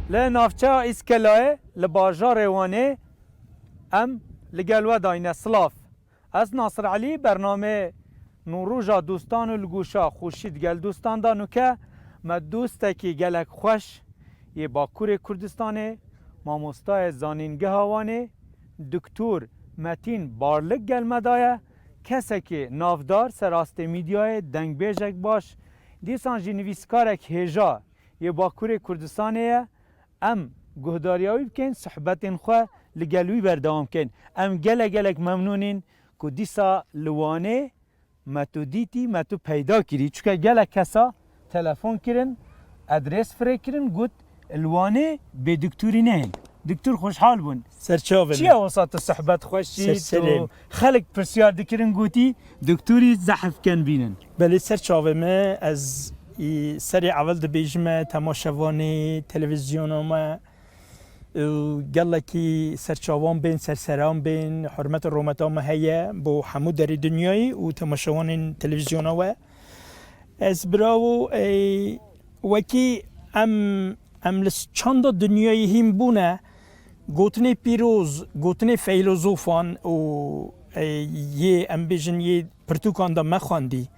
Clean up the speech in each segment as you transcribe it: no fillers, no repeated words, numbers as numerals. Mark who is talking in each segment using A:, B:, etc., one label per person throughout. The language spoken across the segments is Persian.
A: ل نافچه اسکلای لباجار وانه ام لگلوه داینه سلاف از ناصر علی برنامه نوروژا دوستان و لگوشا خوشید گل دوستان دانو که ما دوستکی گلک خوش یه باکور کردستانه ماموستای زانینگه هاوانه دکتور متین بارلک گل مدایه کسی که نافدار سراست میدیای دنگ بیجک باش دیسان جی نویسکارک هیجا یه باکور کردستانه ام گهداریاوی بکن صحبتین خواه لگلوی بردام کن ام گلک ممنونین که دیسا لوانه متو دیتی متو پیدا کری چون گلک کسا تلفن کرن ادرس فری کرن گوت الوانه به دکتوری نه دکتور خوشحال بون
B: سرچاوه
A: چیه وسط صحبت خوشی تو خلق پرسیار دکرن گوتی دکتوری زحف کن بینن
B: بله سرچاوه ما از سری اول دبیجمه تماشاوانی تلویزیون ما قال کی سرچاوان بین سرسران بین حرمت رومتا ما هيا بو حمود دری دنیای و تماشاوان تلویزیون و از براو وکی ام لس چند دنیای هم بونه گوتنی پیروز گوتنی فیلسوفان و یه ام بیجن یه پرتوکان دا مخواندی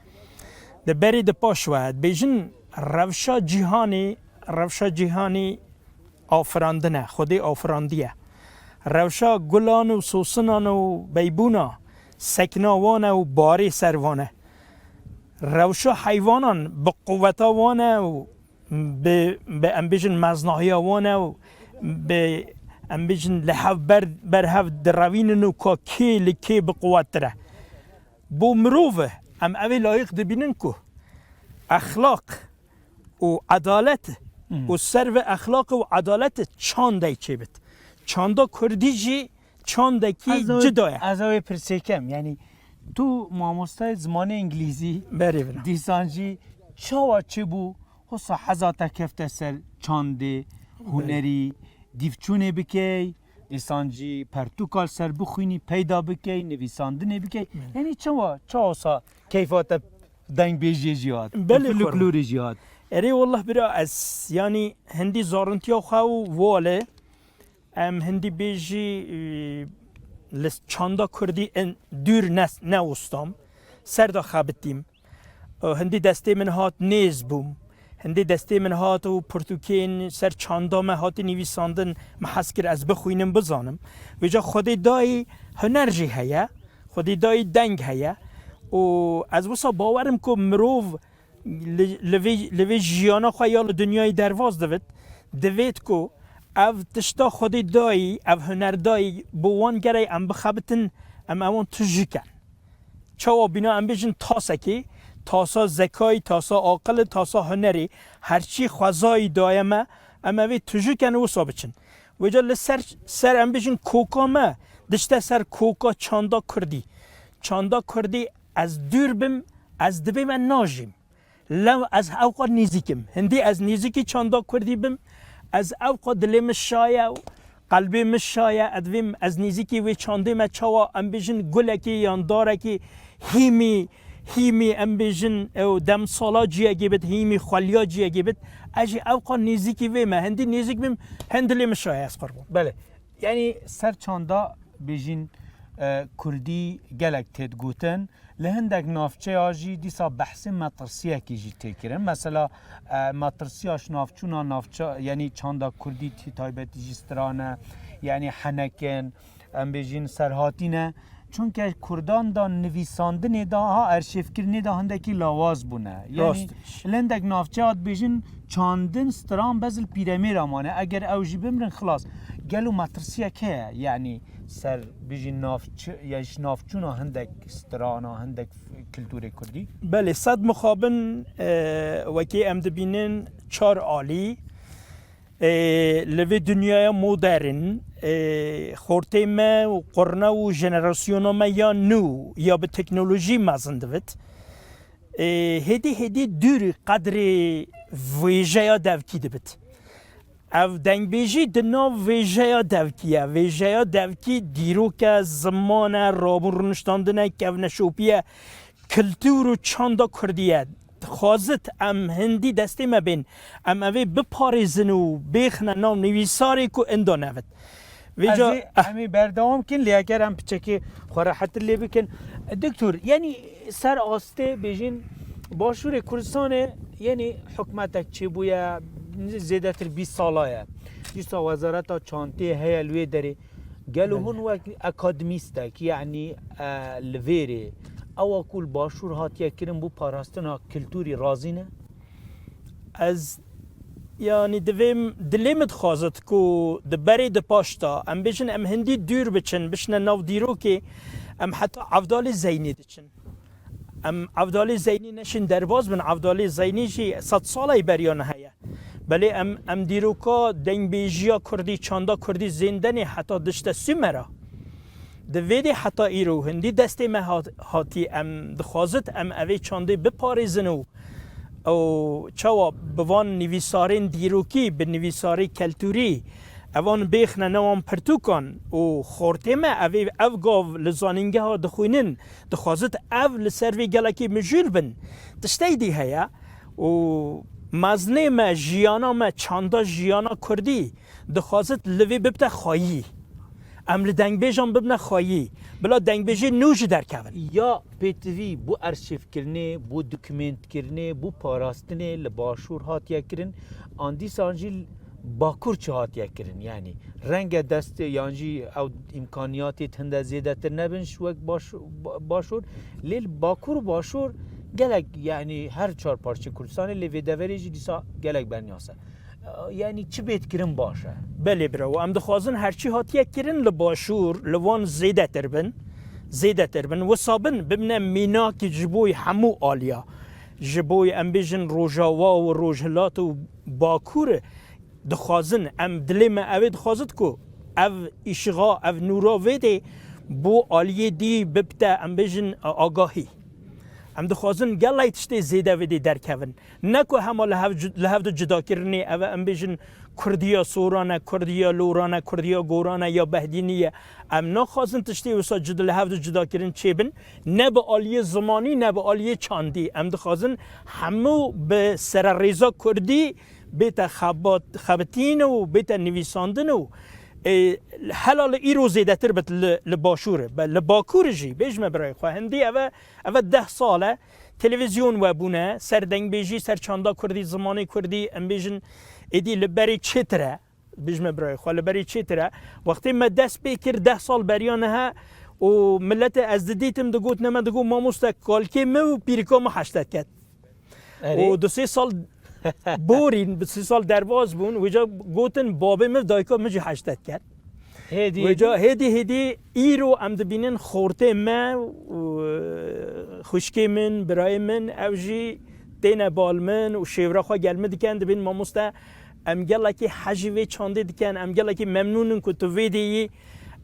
B: ده بری ده پاشواد بیجن روشا جهانی آفراندنه خودی آفراندیه روشا گلان و سوسنان و بیبونا سکناوانه و باری سروانه روشا حیوانان به قوتاوانه و به امبیجن مزناهیاوانه و به امبیجن لحف برهف دروین و که لکی به قوت تره بو مروفه ام اوی لایق دبینن که اخلاق و عدالت و سرو اخلاق و عدالت چانده چه بید چانده کردی جی چانده کی جدایه
A: از اوی پرسیکم یعنی تو ماموستای زمان انگلیزی دیسانجی چاوا چه بو خصا حزاتا کفته سر چانده هنری دیفچونه بکی دیسانجی پرتوکال سر بخوینی پیدا بکی نویساندنه بکی یعنی چاوا سا کیفات دنگ بیجی جیاد فلکلوری جیاد
B: اری والله برا از یعنی هندی زارنتیا خواهو واله ام هندی بیجی لس چاندا کردی ان دور نوستم سر دا خابتیم هندی دسته من هات نیز بوم هندی دسته من هات و پرتوکین سر چاندا من هات نویساندن محسکر از بخوینم بزانم ویجا خودی دای هنر جی هیا خودی دای دنگ هیا و از وسا باورم که مروف لوی جیانا خواه یا دنیای درواز دوید که او تشتا خودی دایی او هنر دایی بوان گره ام بخبتن ام اوان تجی کن چوا بینا ام بیجن تاسا کی تاسا زکای تاسا عاقل تاسا هنری هرچی خوزای دایمه ام اوی تجی کن و سابچن وجا لسر ام بیجن کوکا ما دشته سر کوکا چاندا کردی از دور بم از دبی من ناجیم لو از اوقات نیزیکم هندی از نیزیکی چاندا کردی بم از اوقات دلی مشایه و قلبی مشایه ادویم از نیزیکی و چانده ما چوا ام بیجن گلکی یاندارکی هیمی ام بیجن او دم سالا جیه گیبت هیمی خالیا جیه گیبت اجی اوقات نیزیکی و ما هندی نیزیک بم هندلی مشایه از قربون
A: بله یعنی سر چاندا بیجن کردی گلک تید گوتن لهندک نافچه آجی دیسا بحث مطرسیه کی جی تکرن مثلا مطرسیاش نافچونا نافچه یعنی چاندا کردی تی تایبتی جسترانه یعنی حنکن ام بیجین سرهاتینه چون که کردان دا نویساندن دا ها ارشیف کرنی دا هندکی لاواز بونه یعنی لهندک نافچه آد بیجین چاندن ستران بزل پیرمی رامانه اگر اوجی بمرن خلاص گلو مطرسیه که یعنی سر بیجی نافچونا هندک سترانا هندک کلتور کردی؟
B: بله صد مخابن وکی ام دبینن چار عالی لوی دنیای مدرن خورته ما و قرنه و جنراسیون ما یا نو یا به تکنولوژی مازن دوید هدی دور قدر ویژه یا دوکی دوید او دنگ بیجی دنا ویژه دوکیه ویژه دوکی دیروک زمان رابون رنشتاندنه که نشوپیه کلتور و چاندا کردیه خوازت ام هندی دستی ما بین ام اوی بپارزن و بخنه نام نویساری که اندو نوید
A: ویجا همی بردوام کن لیاگر هم پچکی خوره حتی لی بکن دکتور یعنی سر آسته بیجین باشور کردستان یعنی حکمتک چی بویا زیده تر 20 ساله دیسا وزارت چانتی هیا لوی داره قالوا هون وقت اکادمیستک یعنی لویره او کل باشور هاتیا کرن بو پاراستنا کلتوری رازینه
B: از يعني دليمت خازت كو دبري دباشتا ام بيجن ام هندي دور بچن بشنا ناف ديروكي ام حتى عبدالي زيني دچن ام عبدالي زيني نشن درباز من عبدالي زيني جي 100 ساله بريان هيا بلي ام ديروكا دنگ بيجيا كردي چاندا كردي زندني حتى دشت سمرا دویدی حتی ایرو هندی دستی ما هاتی ام دخوازت ام اوی چانده بپارزنو او چوا بوان نویسارین دیروکی به نویساری کلتوری اوان بیخنه نوان پرتوکان و خورته ما او گاو لزانینگه ها دخوینن دخوازت او لسروی گلکی مجول بن تشتی دی هیا و مزنه ما جیانا ما چاندا جیانا کردی دخوازت لوی ببته خواهی ام لدنگ بیجان ببنه خواهی بلا دنگ بیجی نوش در کون
A: یا پیتوی بو ارشیف کرنه بو دکمنت کرنه بو پاراستنه لباشور هاتیا کرن آندی سانجی باکور چه هاتیا کرن یعنی رنگ دست یانجی او امکانیاتی تنده زیده تر نبن شوک باشور لیل باکور باشور گلک یعنی هر چهار پارچه کردستان لیوی دوریجی دیسا گلک برنیاسه یعنی چی بیت کرن باشه
B: بله برو ام دخوازن هرچی هاتیه کرن لباشور لوان زیده تر بن و صابن ببنه مینا که جبوی همو آلیا جبوی ام بیجن روژاوا و روژهلات و باکور دخوازن ام دلیم اوی دخوازد کو او اشغا او نورا ویده بو آلیه دی ببته ام بیجن آگاهی ام دخوازن گلای تشتی زیده ویدی درکون نکو همه لحو دو جدا کرنی او ام بیجن کردیا سورانه کردیا لورانه کردیا گورانه یا بهدینیه ام نخوازن تشتی وسا لحو دو جدا کرن چه بن نه به آلیه زمانی نه به آلیه چاندی ام دخوازن همو به سر ریزا کردی بیت خبتین و بیت نویساندن و حلال ایرو زیده تر بت لباشوره لباکور جی بیجمه برای خواه هندی اوه 10 ساله تلویزیون و بونه سر دنگ بیجی سر چاندا کردی زمانی کردی ام بیجن ایدی لبری چتره بیجمه برای خواه لبری چتره وقتی ما دست بکر 10 سال بریانه ها و ملت از دیتم دگوت نمه دگو ما مستقالکی و پیرکا ما حشتت کد و 2-3 سال بورین به 3 سال درواز بون وجا گوتن بابه من دایکا مجی حشتت کرد وجا هدی ایرو ام دبینن خورته من خوشکی من برای من اوجی دین بال من و شیورا خواه گلمه دیکن دبین ما مسته ام گلا کی حجوی چانده دیکن ام گلا کی ممنونن که تو ویدی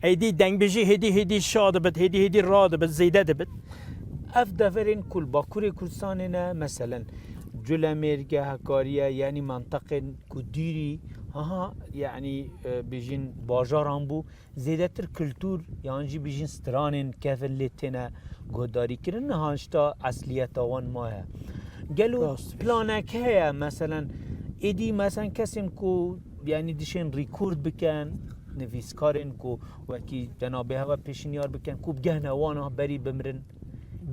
B: ایدی دنگ بجی هدی شاد بد هدی راد بد زیده بد
A: اف دفرین کل باکوری کردستان نه مثلا جلمرگه هکاریه یعنی منطقه کدیری ها یعنی بیجین باجاران بو زیده تر کلتور یعنی بیجین سترانین کفلیتنه گوداری کرن هانشتا اصلیت آوان ماه گلو پلانک هیا مثلا ایدی مثلا کسیم کو یعنی دیشین ریکورد بکن نویسکارین کو وکی جنابه هوا پیشنیار بکن کو بگهنه وانا بری بمرن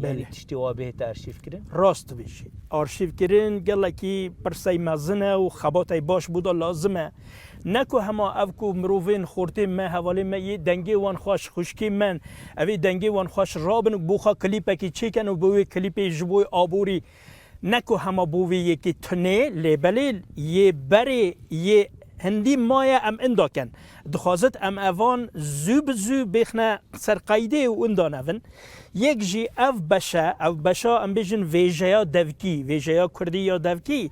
A: یعنی تشتی وابه ارشیف کرن
B: راست بیشی ارشیف کرن گله کی پرسای مزنه و خباتای باش بودا لازمه نکو هما اوکو مروفین خورته ما حوالی ما یه دنگی وان خوش خوشکی من اوی دنگی وان خوش رابن بوخا کلیپه کی چیکن و بوی کلیپه جبوی آبوری نکو هما بوی یکی تنه لیبلی یه بری یه هندی مایه ام انداکن دخوازت ام اوان زو بخنه سرقایده و اندانون یک جی او بشه ام بیجن ویجیا دوکی ویجیا کردی یا دوکی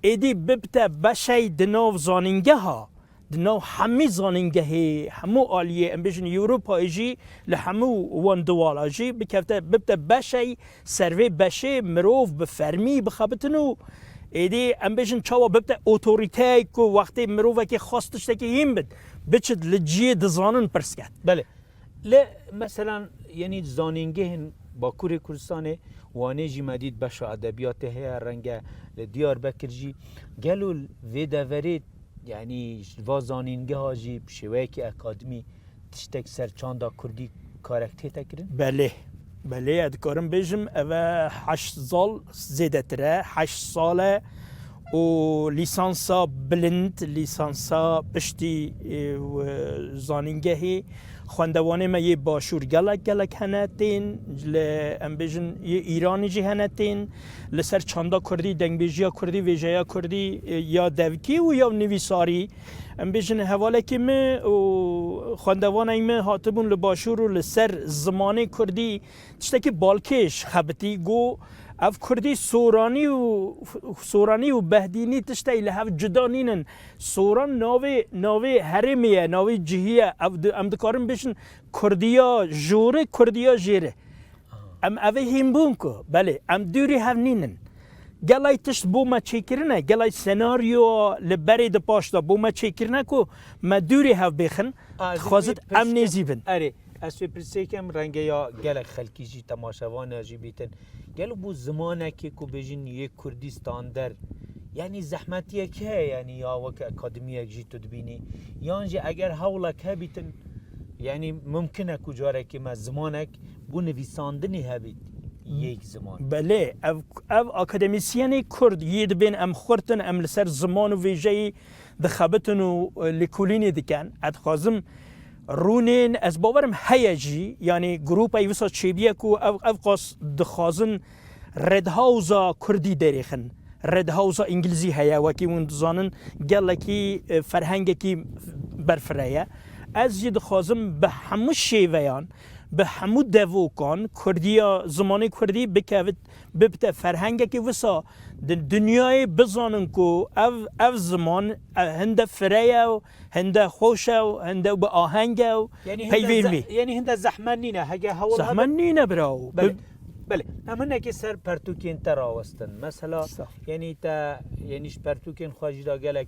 B: ایدی ببته بشه دناو زانینگه ها دناو همی زانینگه همو آلیه ام بیجن یوروپا ایجی لحمو وان دوالا جی بکفته ببته بشه سروی بشه مروف بفرمی بخبتنو ایدی ام بیشن چاوا ببته اوتوریته کو وقتی مروفه که خواستش که این بد بچد لجیه دزانن پرسکت
A: بله ل مثلا یعنی زانینگه باکوور کردستان وانه جی مدید بش ادبیات هیا رنگ دیار بکر جی گلو وی دورید یعنی وازانینگه هاجی شوی که اکادمی تشتک سر چاندا کردی کارکتی تکرین؟
B: بله ادکارم بیشم اوه 8 سال زیده تره 8 ساله و لیسانسا بلند لیسانسا پشتی زانینگهی خواندوانه ما یه باشور گلک هنتین ام بیشن یه ایرانی جی هنتین لسر چاندا کردی دنگبیجیا کردی ویجایا کردی یا دوکی و یا نویساری ام بیشن حواله که من و خواندوانه ما هاتبون لباشور و لسر زمانه کردی تشتکی بالکش خبتی گو اف کردی سورانی و بهدینی تشتی لحف جدا نینن سوران ناوی هرمیه ناوی جهیه ام دکارم بشن کردیا جوره کردیا جیره ام اوه هیمبون که بله ام دوری هف نینن گلای تشت بو ما چیکرنه گلای سناریو لبری ده پاشتا بو ما چیکرنه که ما دوری هف بخن خوازد ام نیزیبن
A: اره از پرسه کم رنگ یا گلک خلکی جی تماشاوان جی بیتن گلو بو زمانه که کو بجین یک کردستان در یعنی زحمتیه که یعنی یا وک اکادمیه جی تو دبینی یعنی اگر حولک ها بیتن یعنی ممکنه کجاره که ما زمانک بو نویساندنی ها بیت یک زمان
B: بله او اکادمیسیانی کرد ید بین ام خورتن ام لسر زمان و ویژه‌ای دخبتن و لکولینی دکن ادخازم رونین از باورم هیجی یعنی گروپ ایوسا چیبیه کو او قاس دخازن رد هاوزا کردی دریخن رد هاوزا انگلیزی هیا وکی اون زانن گلکی فرهنگ کی برفرایه از ید خازم به همو شیویان به همو دوکان کردیا زمانی کردی بکوید ببت فرهنگ کی وسا دنیای بزانن کو او زمان هنده فرایه و هنده خوشه و هنده با آهنگ و پیویلمی
A: یعنی هنده زحمت نینه هگه هول
B: زحمت نینه براو
A: بله اما که سر پرتوکین تراوستن مثلا یعنی تا یعنیش پرتوکین خواجی دا گلک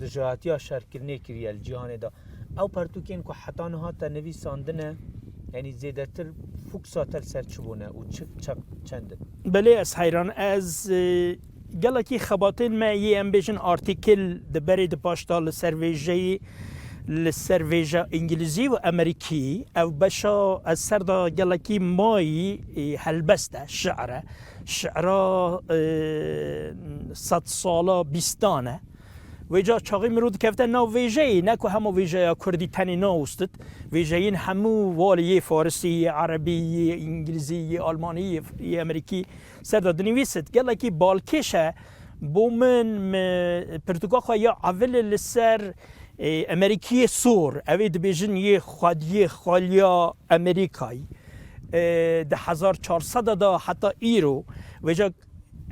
A: دجاهتی ها شرکرنه کریل جهان دا او پرتوکین که حتی نها تا نویساندنه یعنی زیده تر فوکساتر سر چبونه و چنده
B: بله از حیران از گلکی خباتین ما یه ام بیشن آرتیکل دبری دپاشتا لسرویجی لسرویجا انگلیزی و امریکی او بشا از سردا گلکی مایی هلبسته شعره 100 ساله بیستانه ویجا چاقی مرود کفته نو ویجهی نکو همو ویجه کردی تنی ناوستد ویجهین همو والی فارسی عربی انگلیزی آلمانی امریکی سردا دنویست گله کی بالکشه بومن پرتوگاه خواه یا اول لسر امریکی سور اوید بیجن یه خالیا امریکایی ده 1400 دا حتی ایرو ویجا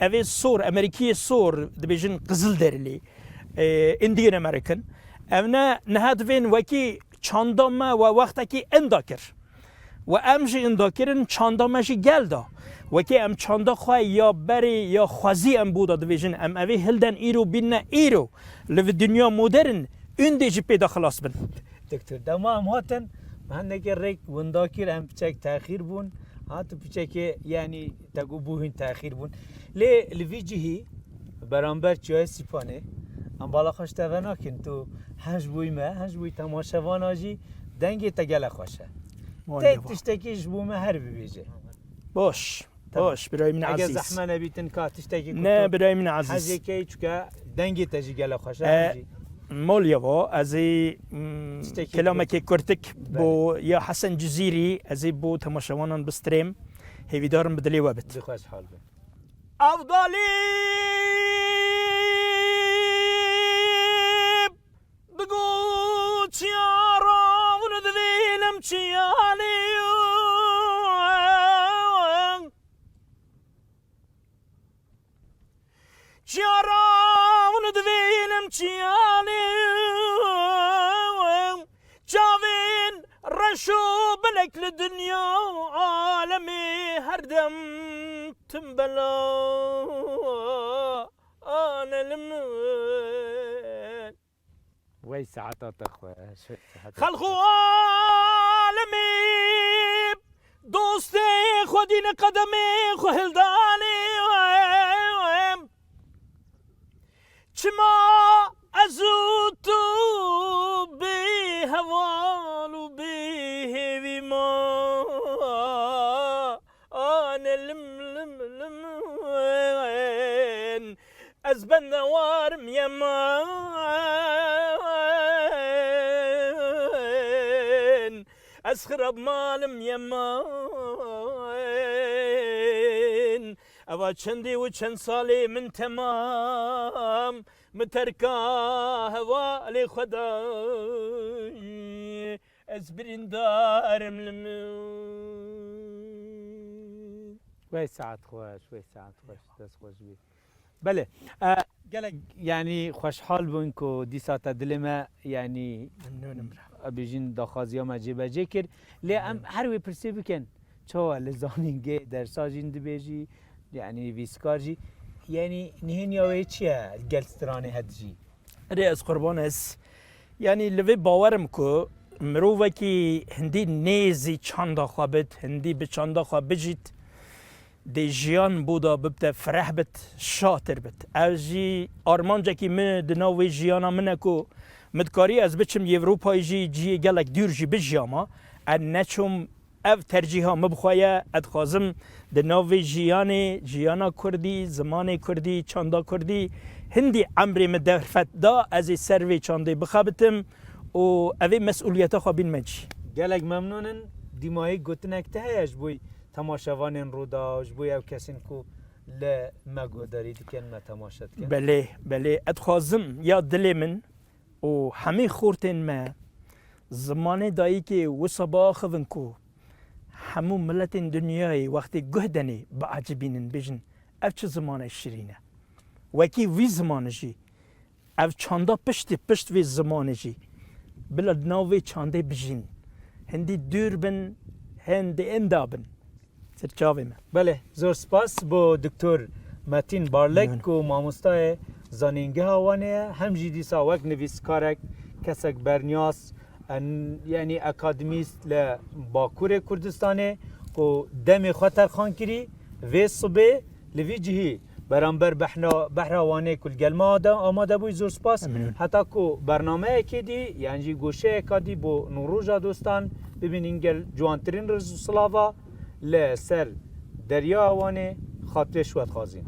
B: اوید سور امریکی سور دبیجن قزل درلی اندیان امریکن اونا نهاد وین وکی چاندام و وقتا کی انداکر و امجی انداکرن چاندامشی گل دا وکی ام چاندا خواه یا بری یا خوازی ام بودا دویجن ام اوی هلدن ایرو بینه ایرو لو دنیا مدرن اون دیجی پیدا خلاص بن
A: دکتر دما هم هاتن من که ریک ونداکر هم پچک تاخیر بون هاتو پچک یعنی تگو بوهن تاخیر بون لوی جهی برانبر چای سیپانه ام بالا خوش تاوه نکن تو هنج بوی تماشوان آجی دنگی تا گله خوشه تید تشتکیش بومه هر ببیجه
B: باش برای من عزیز
A: اگه زحمه نبیتن که تشتکی
B: نه برای من عزیز
A: حجی که چکه دنگی تا جی گله خوشه
B: موليوا ازي كلامك كرتك بو يا حسن جزيري ازي بو تماشوانا بستريم هيفي دارم بدلي وابت
A: خوش حال بن
B: افضلي بقول تيارا وندذينم تيالي تيارا وندذينم تيالي جاوين رشو بلك للدنيا عالمي هردم تنبلا انا المن
A: وي ساعات اخويا
B: خلقوا عالمي دوست خودین قدم خهلدانی چما از او تو به هوال و به هیوی ما آن لم لم لم از بندوارم یمان از خراب مالم یمان اوا چندی و چند سالی من تمام مترکا هوالی خدای از بریندارم لمن
A: وی ساعت خوش دست خوش بی بله گلک یعنی خوشحال بون که دیساتا دل ما یعنی
B: ممنونم
A: بیجین داخازی ها مجیبه جه کرد لی ام هر وی پرسی بکن چو لزانینگه در ساجین دبیجی یعنی ویسکار جی یعنی نهین یاوی چیه گلسترانه هد جی
B: ری از قربان است یعنی لوی باورم که مروه که هندی نیزی چاندا خوابت هندی به چاندا خواب بجید دی جیان بودا ببت فرح بت شاطر بت او جی آرمانجا که من دناوی جیانا منه که مدکاری از بچم یوروپای جی گلک دور جی بجیاما ان نچم او ترجیحا مبخوایا ادخوازم دناوی جیانا کردی زمان کردی چاندا کردی هندی عمری مدرفت دا از سروی چانده بخابتم و اوی مسئولیت خوابین مجی
A: گلک ممنونن دیمایی گوتنک تهیش بوی تماشاوانین رو داشت بوی او کسین کو لمگو داری دیکن ما تماشات کن
B: بله ادخوازم یا دل من و همه خورتین ما زمان دایی که وصبا خوون کو همو ملت دنیای وقتی گهدنی با عجبینن بجن او چه زمان شیرینه وکی وی زمان جی او چاندا پشت وی زمان جی بلا ناوی چانده بجین هندی دور بن هندی اندابن سرچاوی من
A: بله زور سپاس با دکتر متین بارلک و ماموستای زانینگه هاوانه هم جی دیسا وک نویسکارک کسک برنیاس یعنی اکادمیست لباکور کردستانه که دم خطر خان کری و صبح لوی جهی برانبر بحراوانه کل گلما آماده بوی زور سپاس حتی که برنامه اکیدی یعنی گوشه اکادی با نوروژا دوستان ببینین گل جوانترین رزو سلاوا لسر دریا آوانه خاطر شوید خوازین